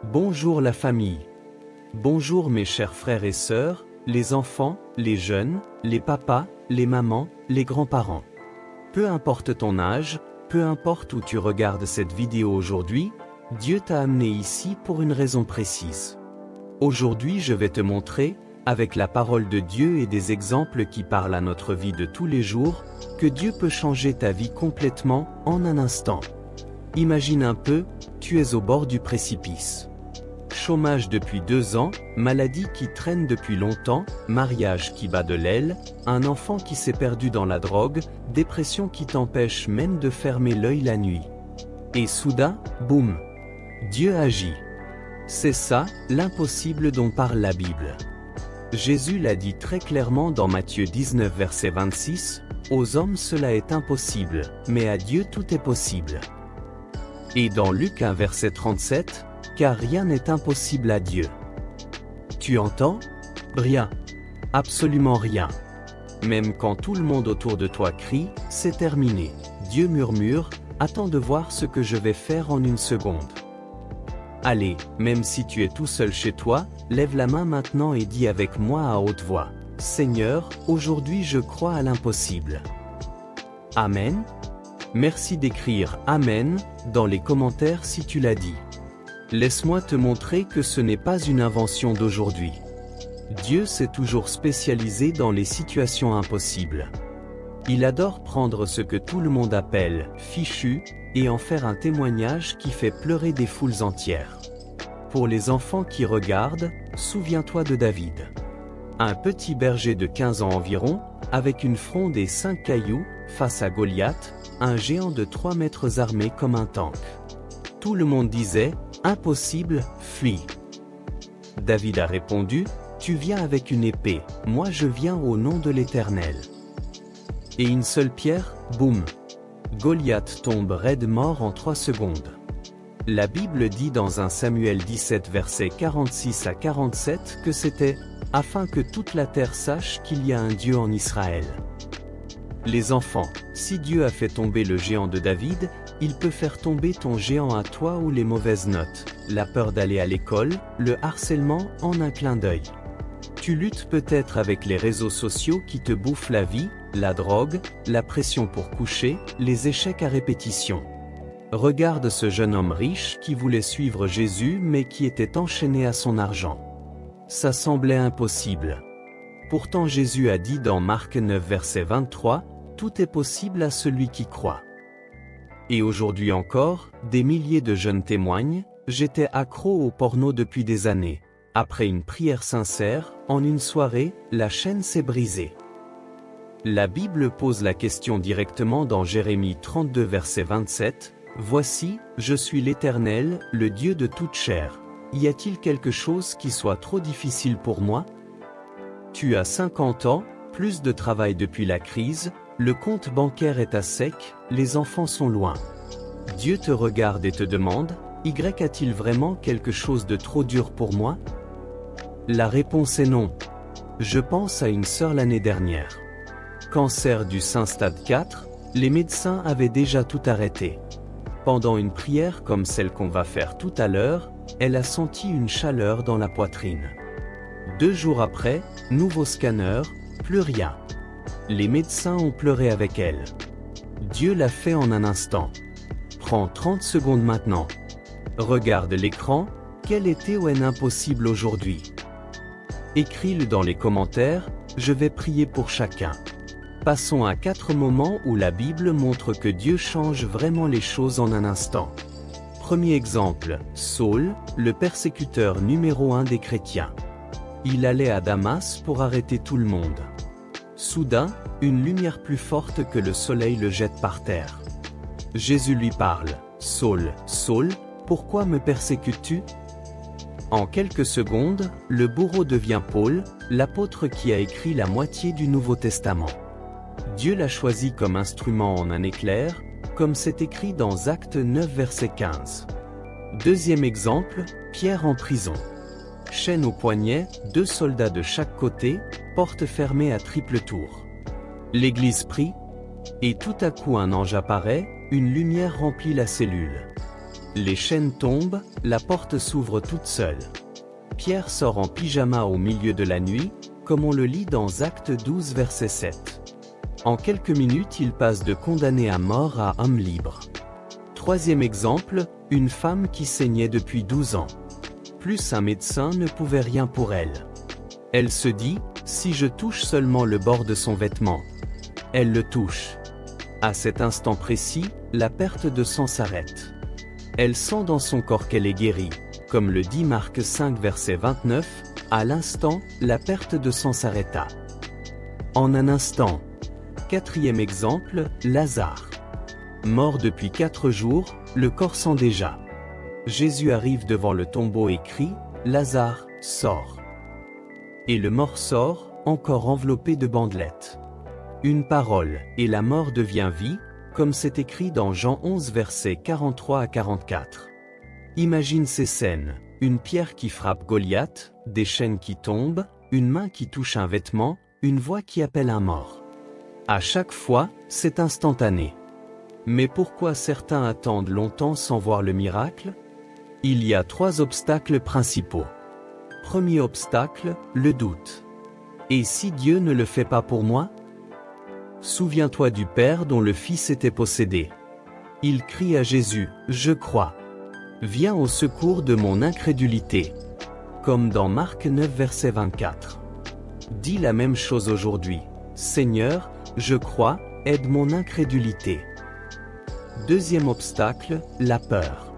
Bonjour la famille. Bonjour mes chers frères et sœurs, les enfants, les jeunes, les papas, les mamans, les grands-parents. Peu importe ton âge, peu importe où tu regardes cette vidéo aujourd'hui, Dieu t'a amené ici pour une raison précise. Aujourd'hui je vais te montrer, avec la parole de Dieu et des exemples qui parlent à notre vie de tous les jours, que Dieu peut changer ta vie complètement, en un instant. Imagine un peu, tu es au bord du précipice. Chômage depuis 2 ans, maladie qui traîne depuis longtemps, mariage qui bat de l'aile, un enfant qui s'est perdu dans la drogue, dépression qui t'empêche même de fermer l'œil la nuit. Et soudain, boum! Dieu agit. C'est ça, l'impossible dont parle la Bible. Jésus l'a dit très clairement dans Matthieu 19 verset 26, « Aux hommes cela est impossible, mais à Dieu tout est possible. » Et dans Luc 1 verset 37, « Car rien n'est impossible à Dieu. » Tu entends? Rien. Absolument rien. Même quand tout le monde autour de toi crie, « C'est terminé », Dieu murmure, « Attends de voir ce que je vais faire en une seconde. » Allez, même si tu es tout seul chez toi, lève la main maintenant et dis avec moi à haute voix, « Seigneur, aujourd'hui je crois à l'impossible. » Amen. Merci d'écrire « Amen » dans les commentaires si tu l'as dit. Laisse-moi te montrer que ce n'est pas une invention d'aujourd'hui. Dieu s'est toujours spécialisé dans les situations impossibles. Il adore prendre ce que tout le monde appelle « fichu » et en faire un témoignage qui fait pleurer des foules entières. Pour les enfants qui regardent, souviens-toi de David. Un petit berger de 15 ans environ, avec une fronde et 5 cailloux, face à Goliath, un géant de 3 mètres armé comme un tank. Tout le monde disait « Impossible, fuis !» David a répondu « Tu viens avec une épée, moi je viens au nom de l'Éternel. » Et une seule pierre, boum! Goliath tombe raide mort en 3 secondes. La Bible dit dans 1 Samuel 17 versets 46 à 47 que c'était « afin que toute la terre sache qu'il y a un Dieu en Israël ». Les enfants, si Dieu a fait tomber le géant de David, il peut faire tomber ton géant à toi ou les mauvaises notes, la peur d'aller à l'école, le harcèlement en un clin d'œil. Tu luttes peut-être avec les réseaux sociaux qui te bouffent la vie, la drogue, la pression pour coucher, les échecs à répétition. Regarde ce jeune homme riche qui voulait suivre Jésus mais qui était enchaîné à son argent. Ça semblait impossible. Pourtant Jésus a dit dans Marc 9 verset 23, « Tout est possible à celui qui croit. » Et aujourd'hui encore, des milliers de jeunes témoignent, « J'étais accro au porno depuis des années. Après une prière sincère, en une soirée, la chaîne s'est brisée. » La Bible pose la question directement dans Jérémie 32 verset 27, « Voici, je suis l'Éternel, le Dieu de toute chair. Y a-t-il quelque chose qui soit trop difficile pour moi? » Tu as 50 ans, plus de travail depuis la crise, le compte bancaire est à sec, les enfants sont loin. Dieu te regarde et te demande, « Y a-t-il vraiment quelque chose de trop dur pour moi? » La réponse est non. Je pense à une sœur l'année dernière. Cancer du sein stade 4, les médecins avaient déjà tout arrêté. Pendant une prière comme celle qu'on va faire tout à l'heure, elle a senti une chaleur dans la poitrine. 2 jours après, nouveau scanner, plus rien. Les médecins ont pleuré avec elle. Dieu l'a fait en un instant. Prends 30 secondes maintenant. Regarde l'écran, quel était ou est impossible aujourd'hui? Écris-le dans les commentaires, je vais prier pour chacun. Passons à 4 moments où la Bible montre que Dieu change vraiment les choses en un instant. Premier exemple, Saul, le persécuteur numéro 1 des chrétiens. Il allait à Damas pour arrêter tout le monde. Soudain, une lumière plus forte que le soleil le jette par terre. Jésus lui parle, « Saul, Saul, pourquoi me persécutes-tu » En quelques secondes, le bourreau devient Paul, l'apôtre qui a écrit la moitié du Nouveau Testament. Dieu l'a choisi comme instrument en un éclair, comme c'est écrit dans Actes 9 verset 15. Deuxième exemple, Pierre en prison. Chaîne au poignet, 2 soldats de chaque côté, porte fermée à triple tour. L'église prie, et tout à coup un ange apparaît, une lumière remplit la cellule. Les chaînes tombent, la porte s'ouvre toute seule. Pierre sort en pyjama au milieu de la nuit, comme on le lit dans Actes 12 verset 7. En quelques minutes il passe de condamné à mort à homme libre. Troisième exemple, une femme qui saignait depuis 12 ans. Plus un médecin ne pouvait rien pour elle. Elle se dit, si je touche seulement le bord de son vêtement. Elle le touche. À cet instant précis, la perte de sang s'arrête. Elle sent dans son corps qu'elle est guérie. Comme le dit Marc 5 verset 29, à l'instant, la perte de sang s'arrêta. En un instant. Quatrième exemple, Lazare. Mort depuis 4 jours, le corps sent déjà. Jésus arrive devant le tombeau et crie, Lazare, sors. Et le mort sort, encore enveloppé de bandelettes. Une parole, et la mort devient vie, comme c'est écrit dans Jean 11 versets 43 à 44. Imagine ces scènes, une pierre qui frappe Goliath, des chaînes qui tombent, une main qui touche un vêtement, une voix qui appelle un mort. À chaque fois, c'est instantané. Mais pourquoi certains attendent longtemps sans voir le miracle? Il y a 3 obstacles principaux. Premier obstacle, le doute. Et si Dieu ne le fait pas pour moi? Souviens-toi du Père dont le Fils était possédé. Il crie à Jésus, je crois. Viens au secours de mon incrédulité. Comme dans Marc 9 verset 24. Dis la même chose aujourd'hui. Seigneur, je crois, aide mon incrédulité. Deuxième obstacle, la peur.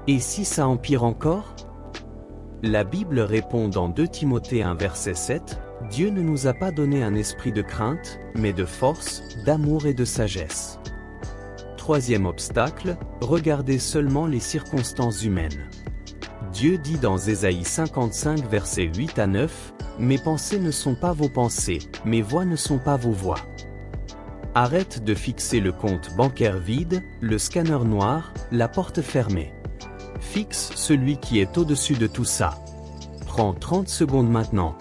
Et si ça empire encore? La Bible répond dans 2 Timothée 1 verset 7, Dieu ne nous a pas donné un esprit de crainte, mais de force, d'amour et de sagesse. Troisième obstacle, regardez seulement les circonstances humaines. Dieu dit dans Ésaïe 55 versets 8 à 9, « Mes pensées ne sont pas vos pensées, mes voix ne sont pas vos voix. » Arrête de fixer le compte bancaire vide, le scanner noir, la porte fermée. Fixe celui qui est au-dessus de tout ça. Prends 30 secondes maintenant.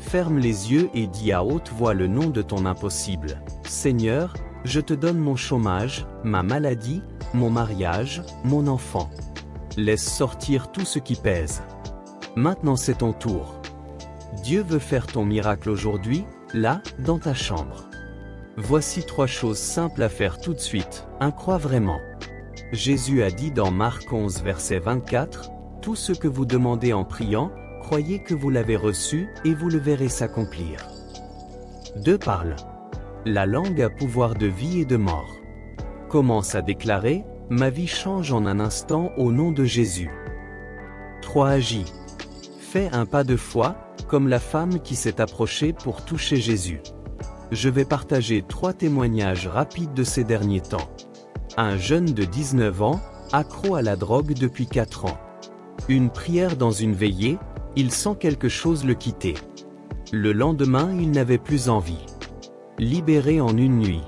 Ferme les yeux et dis à haute voix le nom de ton impossible. Seigneur, je te donne mon chômage, ma maladie, mon mariage, mon enfant. Laisse sortir tout ce qui pèse. Maintenant c'est ton tour. Dieu veut faire ton miracle aujourd'hui, là, dans ta chambre. Voici 3 choses simples à faire tout de suite, crois vraiment. Jésus a dit dans Marc 11 verset 24, « Tout ce que vous demandez en priant, croyez que vous l'avez reçu et vous le verrez s'accomplir. » 2 Parle. La langue a pouvoir de vie et de mort. Commence à déclarer, « Ma vie change en un instant au nom de Jésus. » 3 Agis. Fais un pas de foi, comme la femme qui s'est approchée pour toucher Jésus. Je vais partager 3 témoignages rapides de ces derniers temps. Un jeune de 19 ans, accro à la drogue depuis 4 ans. Une prière dans une veillée, il sent quelque chose le quitter. Le lendemain, il n'avait plus envie. Libéré en une nuit.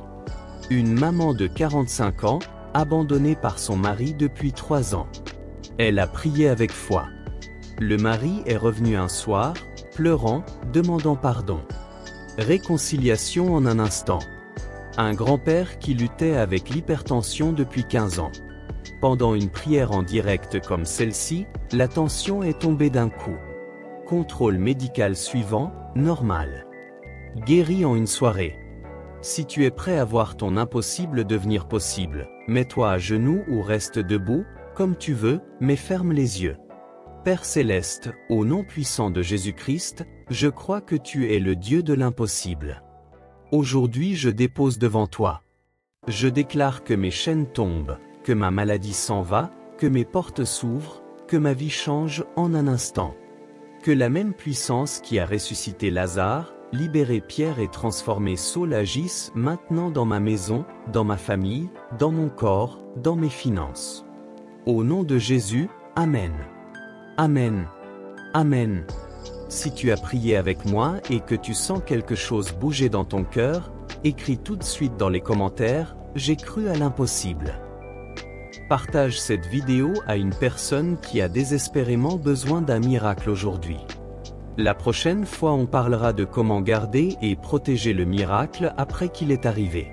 Une maman de 45 ans, abandonnée par son mari depuis 3 ans. Elle a prié avec foi. Le mari est revenu un soir, pleurant, demandant pardon. Réconciliation en un instant. Un grand-père qui luttait avec l'hypertension depuis 15 ans. Pendant une prière en direct comme celle-ci, la tension est tombée d'un coup. Contrôle médical suivant, normal. Guéri en une soirée. Si tu es prêt à voir ton impossible devenir possible, mets-toi à genoux ou reste debout, comme tu veux, mais ferme les yeux. Père céleste, au nom puissant de Jésus-Christ, je crois que tu es le Dieu de l'impossible. Aujourd'hui je dépose devant toi. Je déclare que mes chaînes tombent, que ma maladie s'en va, que mes portes s'ouvrent, que ma vie change en un instant. Que la même puissance qui a ressuscité Lazare, libéré Pierre et transformé Saul agisse maintenant dans ma maison, dans ma famille, dans mon corps, dans mes finances. Au nom de Jésus, Amen. Amen. Amen. Si tu as prié avec moi et que tu sens quelque chose bouger dans ton cœur, écris tout de suite dans les commentaires, j'ai cru à l'impossible. Partage cette vidéo à une personne qui a désespérément besoin d'un miracle aujourd'hui. La prochaine fois on parlera de comment garder et protéger le miracle après qu'il est arrivé.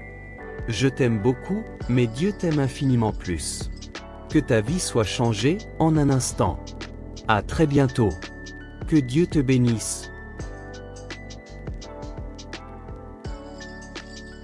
Je t'aime beaucoup, mais Dieu t'aime infiniment plus. Que ta vie soit changée en un instant. À très bientôt. Que Dieu te bénisse.